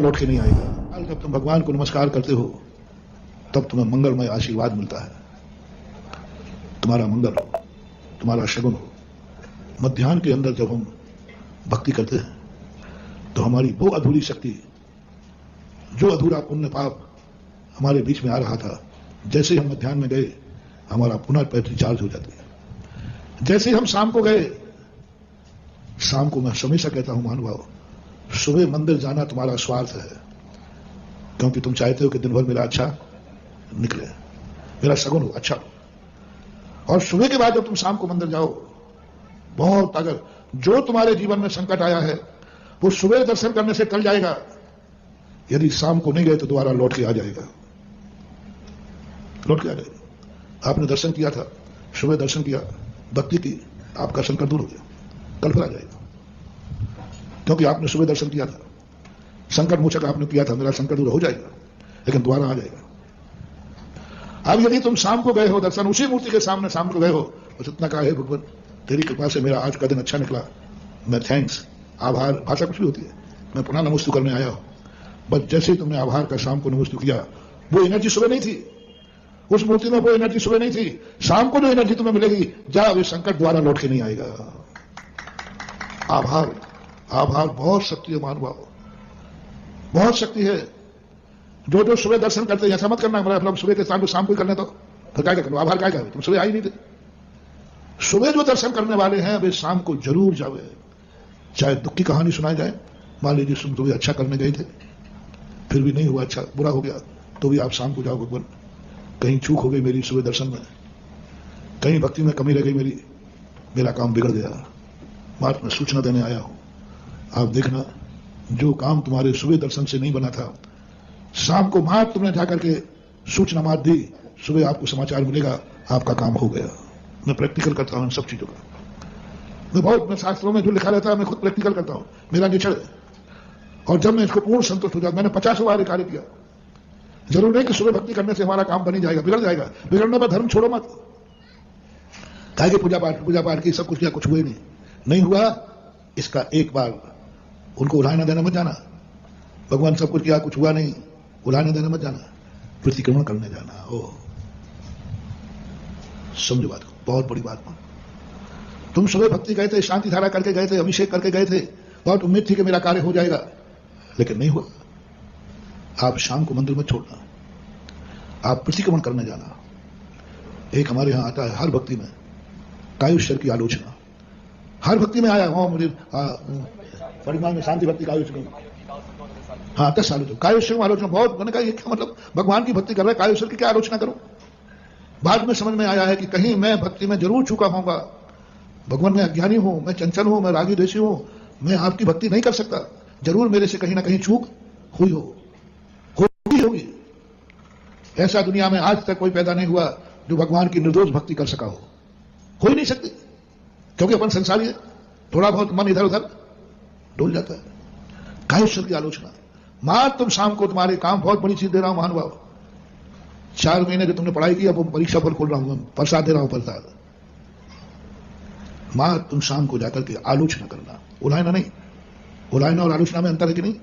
लौट के नहीं आएगा। जब तुम भगवान को नमस्कार करते हो तब तुम्हें मंगलमय आशीर्वाद मिलता है। तुम्हारा मंगल हो, तुम्हारा शगुन हो। मध्याह्न के अंदर जब हम भक्ति करते हैं तो हमारी वो अधूरी शक्ति, जो अधूरा पुण्य पाप हमारे बीच में आ रहा था, जैसे हम मध्याह्न में गए हमारा पुनः बैटरी चार्ज हो जाती है। जैसे हम शाम को गए, शाम को मैं हमेशा कहता हूं महानुभाव, सुबह मंदिर जाना तुम्हारा स्वार्थ है, क्योंकि तुम चाहते हो कि दिन भर मेरा अच्छा निकले, मेरा सगुन हो, अच्छा हो। और सुबह के बाद जब तुम शाम को मंदिर जाओ, बहुत अगर जो तुम्हारे जीवन में संकट आया है वो सुबह दर्शन करने से टल जाएगा। यदि शाम को नहीं गए तो दोबारा लौट के आ जाएगा, लौट के आ जाएगा। आपने दर्शन किया था, सुबह दर्शन किया, भक्ति की, आपका संकट दूर हो गया, कल फिर आ जाएगा, क्योंकि आपने सुबह दर्शन किया था, संकट मोचक आपने किया था, मेरा संकट दूर हो जाएगा, लेकिन दोबारा आ जाएगा। अब यदि तुम शाम को गए हो दर्शन, उसी मूर्ति के सामने शाम को गए हो, बस इतना कहा है भगवान तेरी कृपा से मेरा आज का दिन अच्छा निकला, मैं थैंक्स, आभार, भाषा कुछ भी होती है, मैं पुनः नमस्तु करने आया हूं। बस जैसे ही तुमने आभार का शाम को नमस्तु किया, वो एनर्जी सुबह नहीं थी, उस मूर्ति में वो एनर्जी सुबह नहीं थी। शाम को जो एनर्जी तुम्हें मिलेगी, जा वे संकट द्वारा लौट के नहीं आएगा। आभार, आभार बहुत शक्ति है महानुभाव, बहुत शक्ति है। जो जो सुबह दर्शन करते हैं, ऐसा मत करना मतलब सुबह के शाम को शाम को करने तो फिर क्या करो, आभार क्या करो, तुम सुबह आई नहीं थे। सुबह जो दर्शन करने वाले हैं वे शाम को जरूर जावे, चाहे दुख की कहानी सुनाई जाए। मान लीजिए तुम सुबह अच्छा करने गए थे, फिर भी नहीं हुआ, अच्छा बुरा हो गया, तो भी आप शाम को जाओ, भगवान कहीं चूक हो गई मेरी सुबह दर्शन में, कहीं भक्ति में कमी रह गई मेरी, मेरा काम बिगड़ गया, मात्र मैं सूचना देने आया हूं। आप देखना, जो काम तुम्हारे सुबह दर्शन से नहीं बना था, शाम को मात्र तुमने जाकर के सूचना मार दी, सुबह आपको समाचार मिलेगा, आपका काम हो गया। मैं प्रैक्टिकल करता हूं इन सब चीजों का, मैं शास्त्रों में जो लिखा रहता है मैं खुद प्रैक्टिकल करता हूं, मेरा नेचर है। और जब मैं इसको पूर्ण संतुष्ट हो जाता, मैंने 50 बार कार्य किया। जरूर नहीं कि सुबह भक्ति करने से हमारा काम बन ही जाएगा, बिगड़ जाएगा। बिगड़ने पर धर्म छोड़ो मत, कहे पूजा पाठ की सब कुछ किया, कुछ हुए नहीं हुआ, इसका एक बार उनको उलाहना देने मत जाना। भगवान सब कुछ किया, कुछ हुआ नहीं, उलाहना देने मत जाना, प्रतिक्रमण करने जाना। ओ समझो बात को, बहुत बड़ी बात। तुम सुबह भक्ति गए थे, शांति धारा करके गए थे, अभिषेक करके गए थे, बहुत उम्मीद थी कि मेरा कार्य हो जाएगा, लेकिन नहीं हुआ। आप शाम को मंदिर में छोड़ना, आप प्रतिक्रमण करने जाना। एक हमारे यहां आता है हर भक्ति में कायुष्यर की आलोचना, हर भक्ति में आया वहां मुझे परिमाण में शांति भक्ति कायुष्य, हाँ 10 सालों कायुष्य में आलोचना बहुत। मैंने कहा ये क्या मतलब, भगवान की भक्ति कर रहे, कायुष्य की क्या आलोचना करूं। बाद में समझ में आया है कि कहीं मैं भक्ति में जरूर चूका होगा, भगवान मैं अज्ञानी हूं, मैं चंचल हूं, मैं रागी द्वेषी हूं, मैं आपकी भक्ति नहीं कर सकता, जरूर मेरे से कहीं ना कहीं चूक हुई होगी। ऐसा दुनिया में आज तक कोई पैदा नहीं हुआ जो भगवान की निर्दोष भक्ति कर सका हो ही नहीं सकती, क्योंकि अपन संसारी है, थोड़ा बहुत मन इधर उधर डोल जाता है। कायुष्य की आलोचना, मां तुम शाम को, तुम्हारे काम बहुत बड़ी चीज दे रहा हूं महानुभाव, 4 महीने जो तुमने पढ़ाई की, अब परीक्षा फल खोल रहा हूं, प्रसाद दे रहा हूं, प्रसाद। मां तुम शाम को जाकर के आलोचना करना, उलाहना नहीं। उलाहना और आलोचना में अंतर है कि नहीं?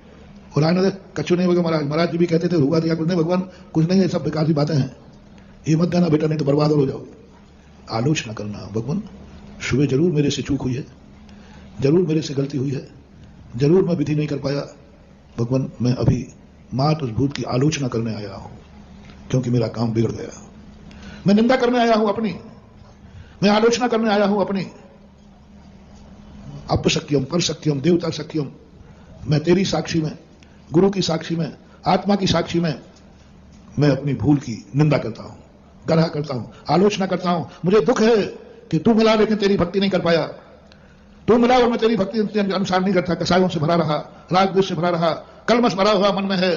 उलाहना कच्चू नहीं होगा, महाराज जी भी कहते थे होगा दिया कुछ नहीं, भगवान कुछ नहीं है, सब बेकार की बातें हैं, ये मत देना बेटा नहीं तो बर्बाद हो जाओगे। आलोचना करना, भगवान सुबह जरूर मेरे से चूक हुई है, जरूर मेरे से गलती हुई है, जरूर मैं विधि नहीं कर पाया, भगवान मैं अभी मात उस भूत की आलोचना करने आया हूं, क्योंकि मेरा काम बिगड़ गया। मैं निंदा करने आया हूं अपनी, मैं आलोचना करने आया हूं अपनी। अपशक्यम परशक्यम देवता शक्यम, मैं तेरी साक्षी में, गुरु की साक्षी में, आत्मा की साक्षी में मैं अपनी भूल की निंदा करता हूं, गढ़ा करता हूं, आलोचना करता हूं। मुझे दुख है कि तू मिला लेकिन तेरी भक्ति नहीं कर पाया, तू मिला और मैं तेरी भक्ति अनुसार नहीं करता, कसायों से भरा रहा, राग द्वेष से भरा रहा, कलमश भरा हुआ मन में है।